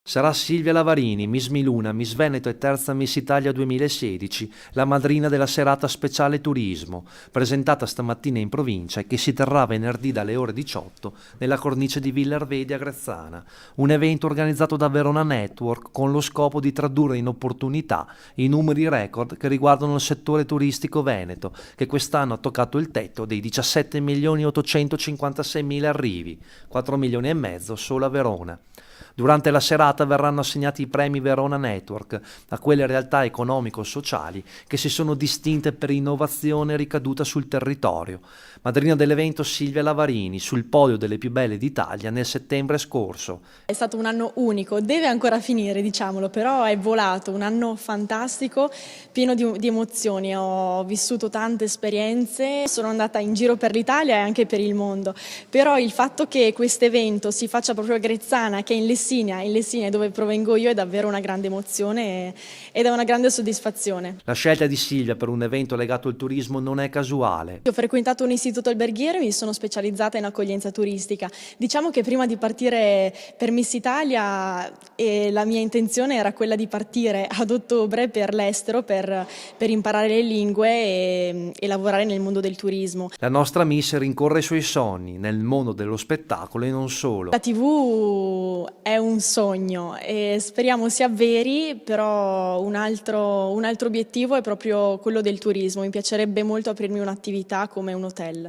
Sarà Silvia Lavarini, Miss Miluna, Miss Veneto e terza Miss Italia 2016, la madrina della serata speciale turismo, presentata stamattina in provincia e che si terrà venerdì dalle ore 18 nella cornice di Villa Arvedi a Grezzana, un evento organizzato da Verona Network con lo scopo di tradurre in opportunità i numeri record che riguardano il settore turistico veneto, che quest'anno ha toccato il tetto dei 17.856.000 arrivi, 4 milioni e mezzo solo a Verona. Durante la serata verranno assegnati i premi Verona Network a quelle realtà economico-sociali che si sono distinte per innovazione e ricaduta sul territorio. Madrina dell'evento Silvia Lavarini, sul podio delle più belle d'Italia nel settembre scorso. È stato un anno unico, deve ancora finire, diciamolo, però è volato, un anno fantastico, pieno di emozioni. Ho vissuto tante esperienze, sono andata in giro per l'Italia e anche per il mondo, però il fatto che questo evento si faccia proprio a Grezzana, che è in Lessinia dove provengo io, è davvero una grande emozione ed è una grande soddisfazione. La scelta di Silvia per un evento legato al turismo non è casuale. Ho frequentato un istituto alberghiero e mi sono specializzata in accoglienza turistica. Diciamo che prima di partire per Miss Italia la mia intenzione era quella di partire ad ottobre per l'estero per imparare le lingue e lavorare nel mondo del turismo. La nostra Miss rincorre i suoi sogni nel mondo dello spettacolo e non solo. La TV è un sogno e speriamo si avveri, però un altro obiettivo è proprio quello del turismo. Mi piacerebbe molto aprirmi un'attività come un hotel.